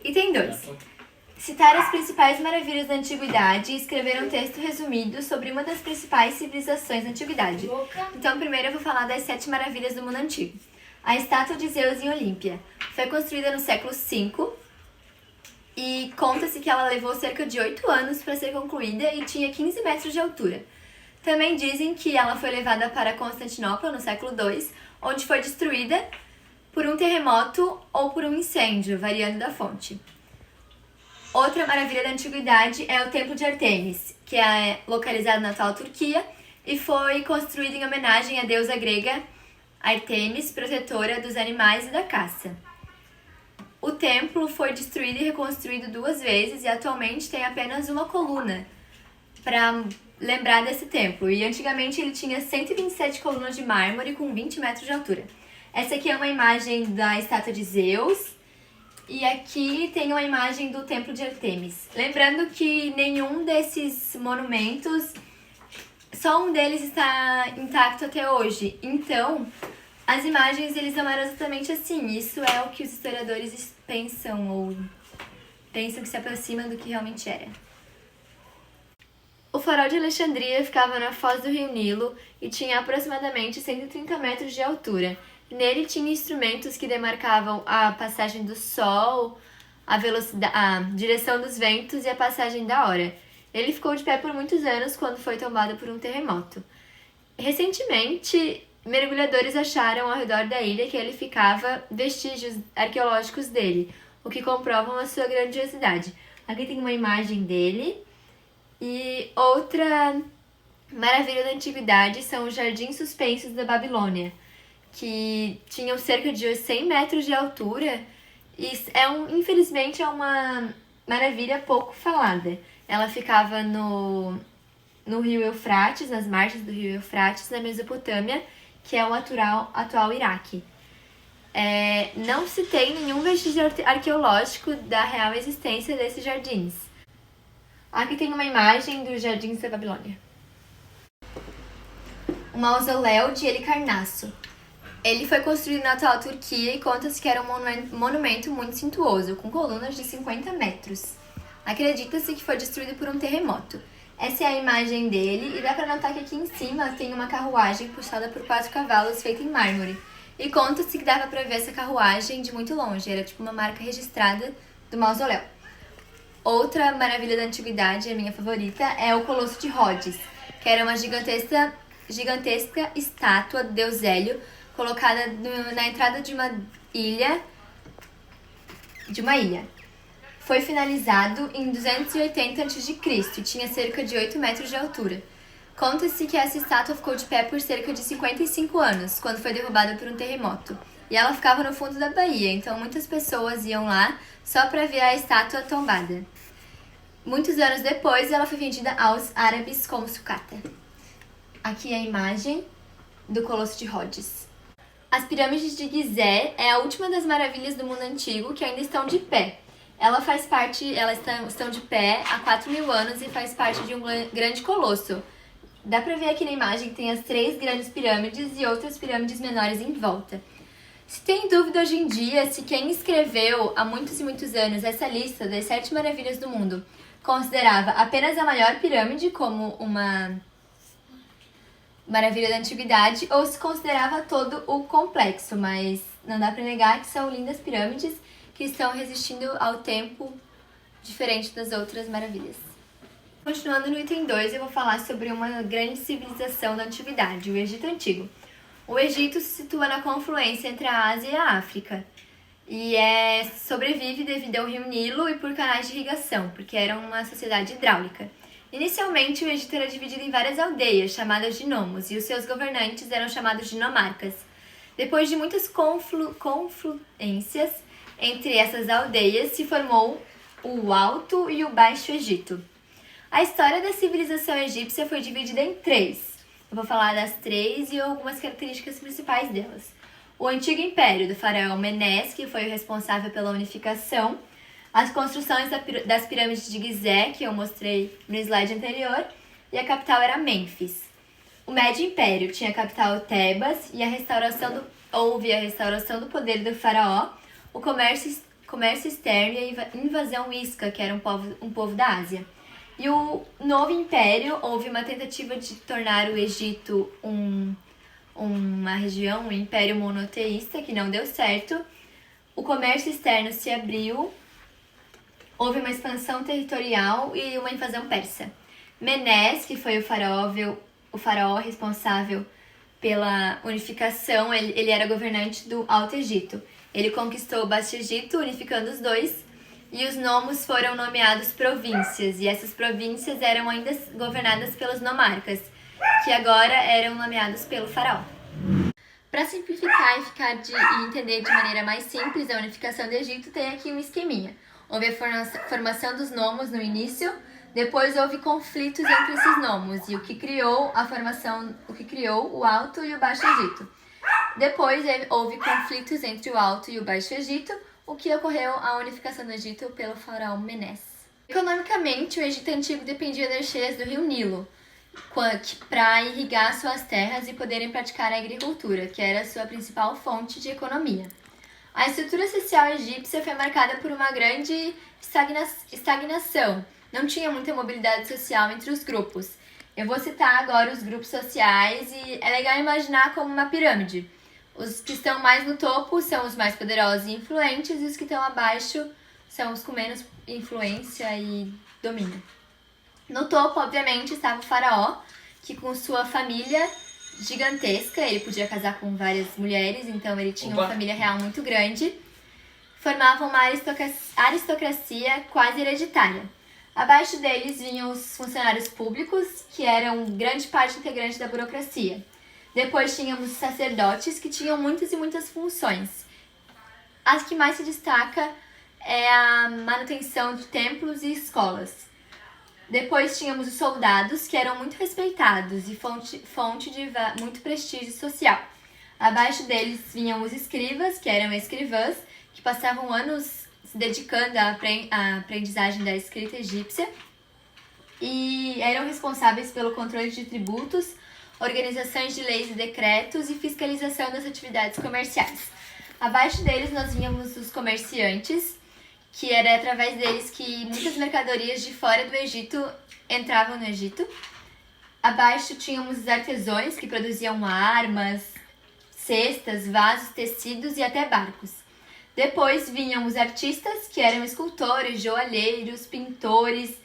Item 2. Citar as principais maravilhas da antiguidade e escrever um texto resumido sobre uma das principais civilizações da antiguidade. Então, primeiro eu vou falar das 7 maravilhas do mundo antigo. A estátua de Zeus em Olímpia foi construída no século V e conta-se que ela levou cerca de 8 anos para ser concluída e tinha 15 metros de altura. Também dizem que ela foi levada para Constantinopla no século II, onde foi destruída por um terremoto ou por um incêndio, variando da fonte. Outra maravilha da antiguidade é o Templo de Ártemis, que é localizado na atual Turquia e foi construído em homenagem à deusa grega Ártemis, protetora dos animais e da caça. O templo foi destruído e reconstruído 2 vezes e atualmente tem apenas uma coluna para lembrar desse templo. E antigamente ele tinha 127 colunas de mármore com 20 metros de altura. Essa aqui é uma imagem da estátua de Zeus e aqui tem uma imagem do Templo de Ártemis. Lembrando que nenhum desses monumentos, só um deles está intacto até hoje. Então, as imagens eles não eram exatamente assim. Isso é o que os historiadores pensam ou pensam que se aproxima do que realmente era. O farol de Alexandria ficava na foz do rio Nilo e tinha aproximadamente 130 metros de altura. Nele tinha instrumentos que demarcavam a passagem do sol, a direção dos ventos e a passagem da hora. Ele ficou de pé por muitos anos quando foi tombado por um terremoto. Recentemente, mergulhadores acharam ao redor da ilha que ele ficava vestígios arqueológicos dele, o que comprovam a sua grandiosidade. Aqui tem uma imagem dele. E outra maravilha da antiguidade são os jardins suspensos da Babilônia, que tinham cerca de 100 metros de altura e infelizmente é uma maravilha pouco falada. Ela ficava no rio Eufrates, nas margens do rio Eufrates, na Mesopotâmia, que é o atual Iraque. Não se tem nenhum vestígio arqueológico da real existência desses jardins. Aqui tem uma imagem dos Jardins da Babilônia. O mausoléu de Helicarnasso. Ele foi construído na atual Turquia e conta-se que era um monumento muito suntuoso, com colunas de 50 metros. Acredita-se que foi destruído por um terremoto. Essa é a imagem dele e dá para notar que aqui em cima tem uma carruagem puxada por 4 cavalos feita em mármore. E conta-se que dava para ver essa carruagem de muito longe, era tipo uma marca registrada do mausoléu. Outra maravilha da antiguidade, a minha favorita, é o Colosso de Rhodes, que era uma gigantesca estátua de deus Hélio, colocada na entrada de uma ilha. Foi finalizado em 280 a.C. e tinha cerca de 8 metros de altura. Conta-se que essa estátua ficou de pé por cerca de 55 anos, quando foi derrubada por um terremoto. E ela ficava no fundo da baía, então muitas pessoas iam lá só para ver a estátua tombada. Muitos anos depois, ela foi vendida aos árabes como sucata. Aqui é a imagem do Colosso de Rhodes. As pirâmides de Gizé é a última das maravilhas do mundo antigo que ainda estão de pé. Elas estão de pé há 4.000 anos e faz parte de um grande colosso. Dá pra ver aqui na imagem que tem as 3 grandes pirâmides e outras pirâmides menores em volta. Se tem dúvida hoje em dia se quem escreveu há muitos e muitos anos essa lista das 7 maravilhas do mundo considerava apenas a maior pirâmide como uma maravilha da antiguidade ou se considerava todo o complexo, mas não dá pra negar que são lindas pirâmides que estão resistindo ao tempo diferente das outras maravilhas. Continuando no item 2, eu vou falar sobre uma grande civilização da antiguidade, o Egito Antigo. O Egito se situa na confluência entre a Ásia e a África e sobrevive devido ao rio Nilo e por canais de irrigação, porque era uma sociedade hidráulica. Inicialmente, o Egito era dividido em várias aldeias, chamadas de nomos, e os seus governantes eram chamados de nomarcas. Depois de muitas confluências entre essas aldeias, se formou o Alto e o Baixo Egito. A história da civilização egípcia foi dividida em 3. Eu vou falar das 3 e algumas características principais delas. O antigo império do faraó Menes, que foi o responsável pela unificação, as construções das pirâmides de Gizé, que eu mostrei no slide anterior, e a capital era Mênfis. O Médio Império tinha a capital Tebas e houve a restauração do poder do faraó, o comércio comércio externo e a invasão Isca, que era um povo da Ásia. E o novo império, houve uma tentativa de tornar o Egito uma região, um império monoteísta, que não deu certo. O comércio externo se abriu, houve uma expansão territorial e uma invasão persa. Menes, que foi o faraó responsável pela unificação, ele era governante do Alto Egito. Ele conquistou o Baixo Egito, unificando os dois, e os nomos foram nomeados províncias, e essas províncias eram ainda governadas pelos nomarcas, que agora eram nomeados pelo faraó. Para simplificar e entender de maneira mais simples a unificação do Egito, tem aqui um esqueminha. Houve a formação dos nomos no início, depois houve conflitos entre esses nomos, e o que criou o Alto e o Baixo Egito. Depois houve conflitos entre o Alto e o Baixo Egito, o que ocorreu a unificação do Egito pelo faraó Menes. Economicamente, o Egito Antigo dependia das cheias do rio Nilo para irrigar suas terras e poderem praticar a agricultura, que era a sua principal fonte de economia. A estrutura social egípcia foi marcada por uma grande estagnação. Não tinha muita mobilidade social entre os grupos. Eu vou citar agora os grupos sociais e é legal imaginar como uma pirâmide. Os que estão mais no topo são os mais poderosos e influentes, e os que estão abaixo são os com menos influência e domínio. No topo, obviamente, estava o faraó, que com sua família gigantesca, ele podia casar com várias mulheres, então ele tinha uma família real muito grande, formavam uma aristocracia quase hereditária. Abaixo deles vinham os funcionários públicos, que eram grande parte integrante da burocracia. Depois tínhamos os sacerdotes, que tinham muitas e muitas funções. A que mais se destaca é a manutenção de templos e escolas. Depois tínhamos os soldados, que eram muito respeitados e fonte de muito prestígio social. Abaixo deles vinham os escribas, que eram escrivãs, que passavam anos se dedicando à aprendizagem da escrita egípcia e eram responsáveis pelo controle de tributos, organizações de leis e decretos e fiscalização das atividades comerciais. Abaixo deles nós víamos os comerciantes, que era através deles que muitas mercadorias de fora do Egito entravam no Egito. Abaixo tínhamos os artesãos, que produziam armas, cestas, vasos, tecidos e até barcos. Depois vinham os artistas, que eram escultores, joalheiros, pintores,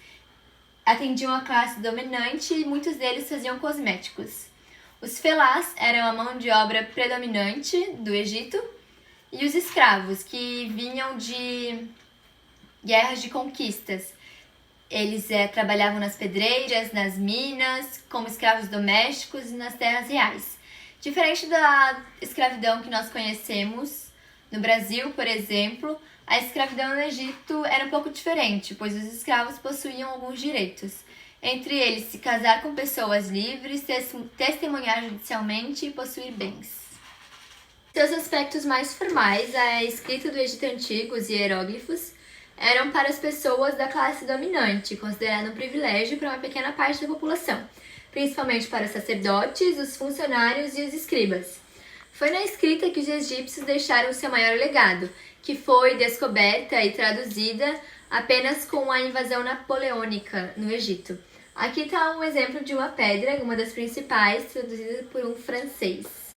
atendiam a classe dominante e muitos deles faziam cosméticos. Os felás eram a mão de obra predominante do Egito e os escravos, que vinham de guerras de conquistas. Eles trabalhavam nas pedreiras, nas minas, como escravos domésticos e nas terras reais. Diferente da escravidão que nós conhecemos no Brasil, por exemplo, a escravidão no Egito era um pouco diferente, pois os escravos possuíam alguns direitos. Entre eles, se casar com pessoas livres, testemunhar judicialmente e possuir bens. Seus aspectos mais formais, a escrita do Egito Antigo, os hieróglifos, eram para as pessoas da classe dominante, considerado um privilégio para uma pequena parte da população, principalmente para os sacerdotes, os funcionários e os escribas. Foi na escrita que os egípcios deixaram o seu maior legado, que foi descoberta e traduzida apenas com a invasão napoleônica no Egito. Aqui está um exemplo de uma pedra, uma das principais, traduzida por um francês.